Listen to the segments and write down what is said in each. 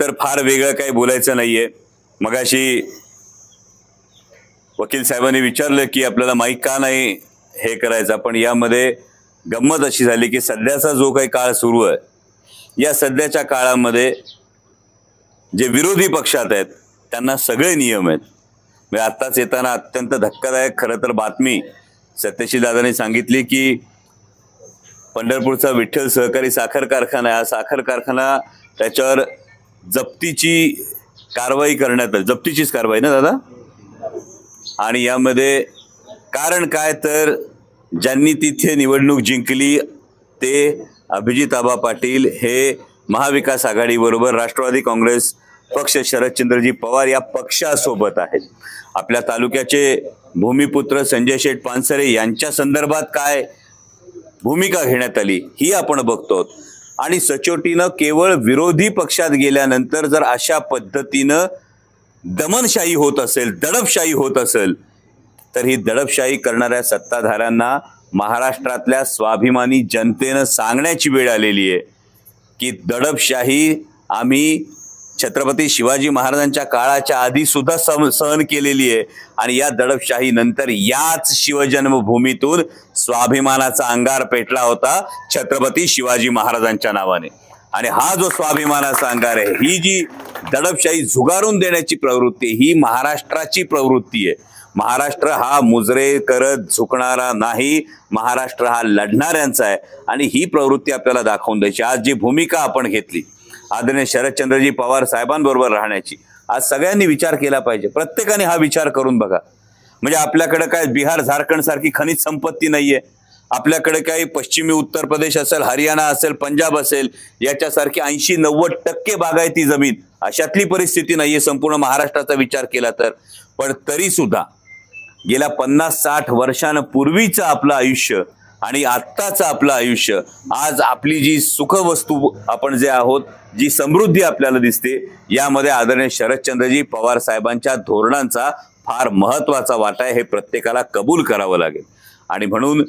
तर फार वेगळं काही बोलायचं नाहीये। मगाशी वकील साहेबांनी विचारलं की आपल्याला माईक का नाही हे करायचं, पण यामध्ये गंमत अशी झाली की सध्याचा जो काही काळ सुरू आहे, या सध्याच्या काळामध्ये जे विरोधी पक्षात आहेत त्यांना सगळे नियम आहेत। म्हणजे आत्ताच येताना अत्यंत धक्कादायक खरं तर बातमी सत्यशील दादांनी सांगितली की पंढरपूरचा विठ्ठल सहकारी साखर कारखाना, हा साखर कारखाना त्याच्यावर जप्तीची कारवाई करण्यात आली, जप्तीचीच कारवाई ना दादा। आणि यामध्ये कारण काय तर ज्यांनी तिथे निवडणूक जिंकली ते अभिजित आबा पाटील हे महाविकास आघाडीबरोबर राष्ट्रवादी काँग्रेस पक्ष शरदचंद्रजी पवार या पक्षासोबत आहेत। आपल्या तालुक्याचे भूमिपुत्र संजय शेठ पानसरे यांच्या संदर्भात काय भूमिका घेण्यात आली ही आपण बघतो। आणि सचोटीनं केवळ विरोधी पक्षात गेल्यानंतर जर अशा पद्धतीनं दमनशाही होत असेल, दडपशाही होत असेल, तर ही दडपशाही करणाऱ्या सत्ताधाऱ्यांना महाराष्ट्रातल्या स्वाभिमानी जनतेनं सांगण्याची वेळ आलेली आहे की दडपशाही आम्ही छत्रपती शिवाजी महाराजांच्या काळाच्या आधी सुद्धा सहन केलेली आहे आणि या दडपशाही नंतर याच शिवजन्मभूमीतून स्वाभिमानाचा अंगार पेटला होता छत्रपती शिवाजी महाराजांच्या नावाने। आणि हा जो स्वाभिमानाचा अंगार आहे, ही जी दडपशाही झुगारून देण्याची प्रवृत्ती, ही महाराष्ट्राची प्रवृत्ती आहे। महाराष्ट्र हा मुजरे करत झुकणारा नाही, महाराष्ट्र हा लढणाऱ्यांचा आहे आणि ही प्रवृत्ती आपल्याला दाखवून द्यायची। आज जी भूमिका आपण घेतली आदरणीय शरदचंद्रजी पवार साहेबांबरोबर राहण्याची, आज सगळ्यांनी विचार केला पाहिजे। प्रत्येकाने हा विचार करून बघा। म्हणजे आपल्याकडे काय बिहार झारखंड सारखी खनिज संपत्ती नाहीये, आपल्याकडे काही पश्चिमी उत्तर प्रदेश असेल, हरियाणा असेल, पंजाब असेल, याच्यासारखी 80-90% बागायती जमीन अशातली परिस्थिती नाहीये संपूर्ण महाराष्ट्राचा विचार केला तर। पण तरी सुद्धा गेल्या 50-60 वर्षांपूर्वीचं आपलं आयुष्य आणि आत्ताचं आपलं आयुष्य, आज आपली जी सुखवस्तू आपण जे आहोत, जी समृद्धी आपल्याला दिसते, यामध्ये आदरणीय शरदचंद्रजी पवार साहेबांच्या धोरणांचा फार महत्त्वाचा वाटा आहे, हे प्रत्येकाला कबूल करावं लागेल। आणि म्हणून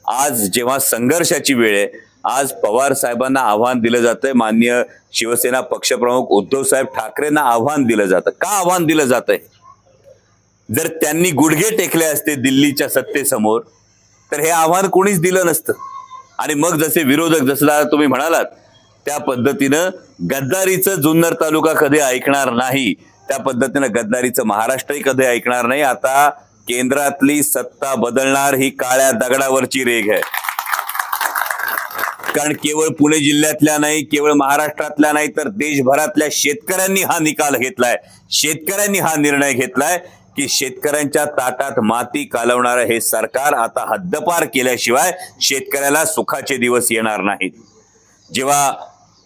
आज जेव्हा संघर्षाची वेळ आहे, आज पवार साहेबांना आव्हान दिलं जातंय, माननीय शिवसेना पक्षप्रमुख उद्धव साहेब ठाकरेंना आव्हान दिलं जातं। का आव्हान दिलं जातंय? जर त्यांनी गुडघे टेकले असते दिल्लीच्या सत्तेसमोर तर हे आव्हान कोणीच दिलं नसतं। आणि मग जसे विरोधक, जसं तुम्ही म्हणालात त्या पद्धतीनं गद्दारीचं जुन्नर तालुका कधी ऐकणार नाही, त्या पद्धतीनं गद्दारीचं महाराष्ट्रही कधी ऐकणार नाही। आता केंद्रातली सत्ता बदलणार ही काळ्या दगडावरची रेघ आहे। कारण केवळ पुणे जिल्ह्यातल्या नाही, केवळ महाराष्ट्रातल्या नाही, तर देशभरातल्या शेतकऱ्यांनी हा निकाल घेतलाय, शेतकऱ्यांनी हा निर्णय घेतलाय की शेतकऱ्यांच्या ताटात माती कालवणारं हे सरकार आता हद्दपार केल्याशिवाय शेतकऱ्याला सुखाचे दिवस येणार नाहीत। जेव्हा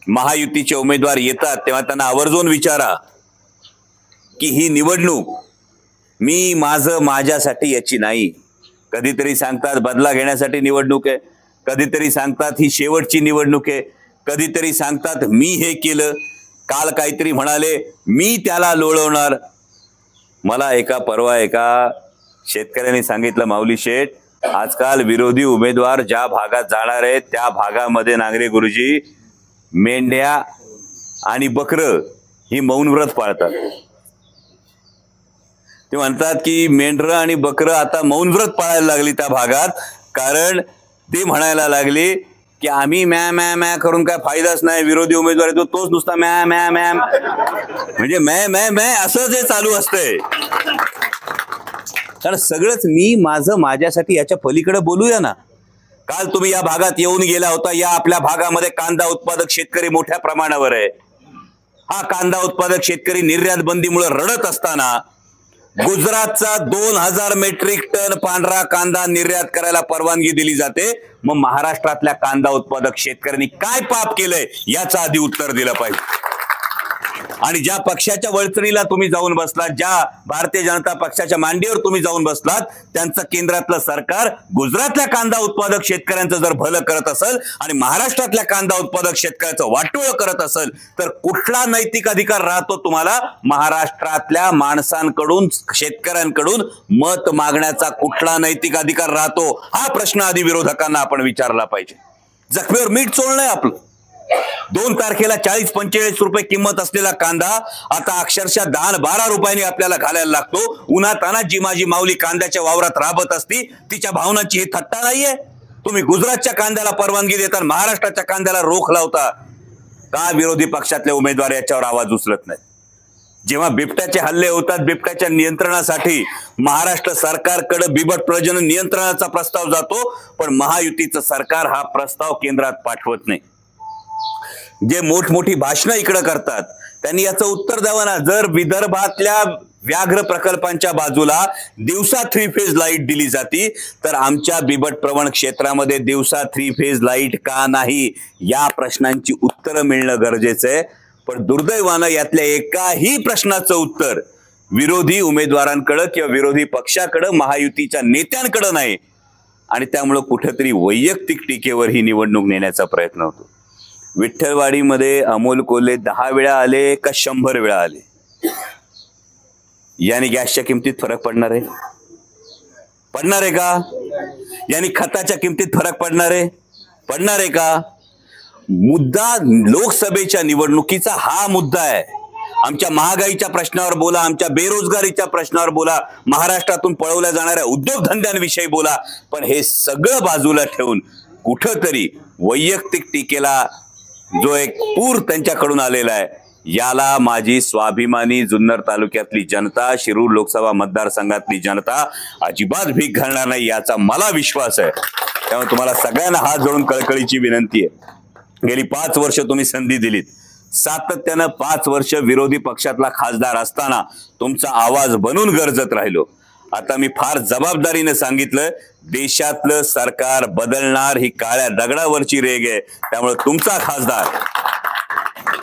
महायुतीचे उमेदवार येतात तेव्हा त्यांना आवर्जून विचारा की ही निवडणूक मी माझं माझ्यासाठी याची नाही। कधीतरी सांगतात बदला घेण्यासाठी निवडणूक आहे, कधीतरी सांगतात ही शेवटची निवडणूक आहे, कधीतरी सांगतात मी हे केलं, काल काहीतरी म्हणाले मी त्याला लोळवणार। मला परवा एका शेतकऱ्यांनी सांगितलं, माऊली शेठ, आजकाल विरोधी उमेदवार ज्या भागात जाणार आहेत त्या भागामध्ये नांगरे गुरुजी मेंढ्या आणि बकरं ही मौन व्रत पाळतात। ते म्हणतात की मेंढरं आणि बकरं आता मौन व्रत पाळायला लागली त्या भागात, कारण ते म्हणायला लागले की आम्ही मॅ मॅ मॅ करून काय फायदाच नाही, विरोधी उमेदवार येतो तोच नुसता मॅ मॅ मॅ, म्हणजे मॅ मॅ मॅ असं जे चालू असतंय। कारण सगळंच मी माझं माझ्यासाठी, याच्या पलीकडे बोलूया ना। काल तुम्ही या भागात येऊन गेला होता, या आपल्या भागामध्ये कांदा उत्पादक शेतकरी मोठ्या प्रमाणावर आहे। हा कांदा उत्पादक शेतकरी निर्यात बंदीमुळे रडत असताना गुजरातचा 2000 मेट्रिक टन पांढरा कांदा निर्यात करायला परवानगी दिली जाते, मग महाराष्ट्रातल्या कांदा उत्पादक शेतकऱ्यांनी काय पाप केलंय याचं आधी उत्तर दिलं पाहिजे। आणि ज्या पक्षाच्या वळचणीला तुम्ही जाऊन बसलात, ज्या भारतीय जनता पक्षाच्या मांडीवर तुम्ही जाऊन बसलात, त्यांचं केंद्रातलं सरकार गुजरातल्या कांदा उत्पादक शेतकऱ्यांचं जर भलं करत असेल आणि महाराष्ट्रातल्या कांदा उत्पादक शेतकऱ्याचं वाटोळ करत असेल, तर कुठला नैतिक अधिकार राहतो तुम्हाला महाराष्ट्रातल्या माणसांकडून, शेतकऱ्यांकडून मत मागण्याचा कुठला नैतिक अधिकार राहतो? हा प्रश्न आधी विरोधकांना आपण विचारला पाहिजे। जखमेवर मीठ चोळणं आपलं, 2 तारखेला 40-45 रुपये किंमत असलेला कांदा आता अक्षरशः 10-12 रुपयांनी आपल्याला घालायला लागतो। उन्हातानात जी माझी माऊली कांद्याच्या वावरात राबत असती तिच्या भावनांची ही थट्टा नाहीये। तुम्ही गुजरातच्या कांद्याला परवानगी देता, महाराष्ट्राच्या कांद्याला रोख लावता का? विरोधी पक्षातले उमेदवार याच्यावर आवाज उचलत नाही। जेव्हा बिबट्याचे हल्ले होतात, बिबट्याच्या नियंत्रणासाठी महाराष्ट्र सरकारकडे बिबट प्रजनन नियंत्रणाचा प्रस्ताव जातो, पण महायुतीचं सरकार हा प्रस्ताव केंद्रात पाठवत नाही। जे मोठमोठी भाषणं इकडे करतात त्यांनी याचं उत्तर द्यावं ना। जर विदर्भातल्या व्याघ्र प्रकल्पांच्या बाजूला दिवसा 3 फेज लाईट दिली जाती, तर आमच्या बिबट प्रवण क्षेत्रामध्ये दिवसा 3 फेज लाईट का नाही, या प्रश्नांची उत्तरं मिळणं गरजेचं आहे। पण दुर्दैवानं यातल्या एकाही प्रश्नाचं उत्तर विरोधी उमेदवारांकडे किंवा विरोधी पक्षाकडे, महायुतीच्या नेत्यांकडे नाही, आणि त्यामुळे कुठेतरी वैयक्तिक टीकेवर ही निवडणूक नेण्याचा प्रयत्न होतो। विठ्ठलवाडीमध्ये अमोल कोल्हे 10 वेळा आले का 100 वेळा आले, याने गॅसच्या किमतीत फरक पडणार आहे? पडणार आहे का? याने खताच्या किमतीत फरक पडणार आहे का? मुद्दा लोकसभेच्या निवडणुकीचा हा मुद्दा आहे। आमच्या महागाईच्या प्रश्नावर बोला, आमच्या बेरोजगारीच्या प्रश्नावर बोला, महाराष्ट्रातून पळवल्या जाणाऱ्या उद्योगधंद्यांविषयी बोला, पण हे सगळं बाजूला ठेवून कुठंतरी वैयक्तिक टीकेला जो एक पूर त्यांच्याकडून आलेला आहे, याला माझी स्वाभिमानी जुन्नर तालुक्यातली जनता, शिरूर लोकसभा मतदारसंघातली जनता अजिबात भीक घालणार नाही, याचा मला विश्वास आहे। त्यामुळे तुम्हाला सगळ्यांना हात जोडून कळकळीची विनंती आहे, गेली 5 वर्ष तुम्ही संधी दिलीत, सातत्यानं 5 वर्ष विरोधी पक्षातला खासदार असताना तुमचा आवाज बनून गरजत राहिलो। आता मी फार जबाबदारीने सांगितलं, देशातलं सरकार बदलणार ही काळ्या दगडावरची रेग आहे। त्यामुळे तुमचा खासदार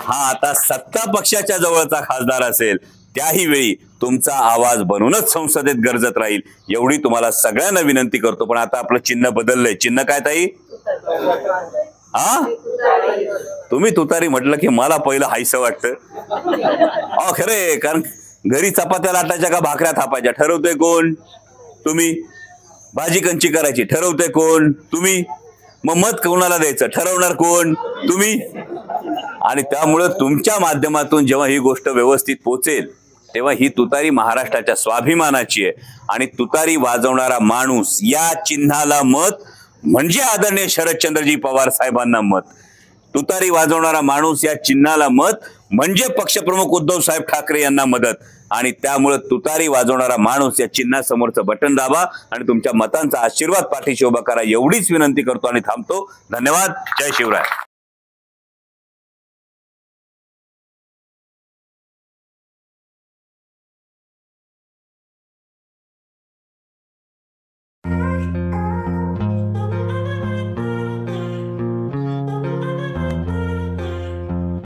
हा आता सत्ता पक्षाच्या जवळचा खासदार असेल, त्याही वेळी तुमचा आवाज बनूनच संसदेत गरजत राहील, एवढी तुम्हाला सगळ्यांना विनंती करतो। पण आता आपलं चिन्ह बदललंय। चिन्ह काय ताई? तुम्ही तुतारी म्हटलं की मला पहिलं हायसं वाटतं। खरे, कारण घरी चपात्या लाटायच्या का भाकऱ्या थापायच्या ठरवतोय कोण? तुम्ही। भाजी कंची करायची ठरवतोय कोण? तुम्ही। मग मत कोणाला द्यायचं ठरवणार कोण? तुम्ही। आणि त्यामुळे तुमच्या माध्यमातून जेव्हा ही गोष्ट व्यवस्थित पोचेल, तेव्हा ही तुतारी महाराष्ट्राच्या स्वाभिमानाची आहे, आणि तुतारी वाजवणारा माणूस या चिन्हाला मत म्हणजे आदरणीय शरदचंद्रजी पवार साहेबांना मत, तुतारी वाजवणारा माणूस या चिन्हाला मत म्हणजे पक्षप्रमुख उद्धव साहेब ठाकरे यांना मदत। आणि त्यामुळे तुतारी वाजवणारा माणूस या चिन्हासमोरचं बटन दाबा आणि तुमच्या मतांचा आशीर्वाद पाठीशी उभा करा, एवढीच विनंती करतो आणि थांबतो। धन्यवाद। जय शिवराय।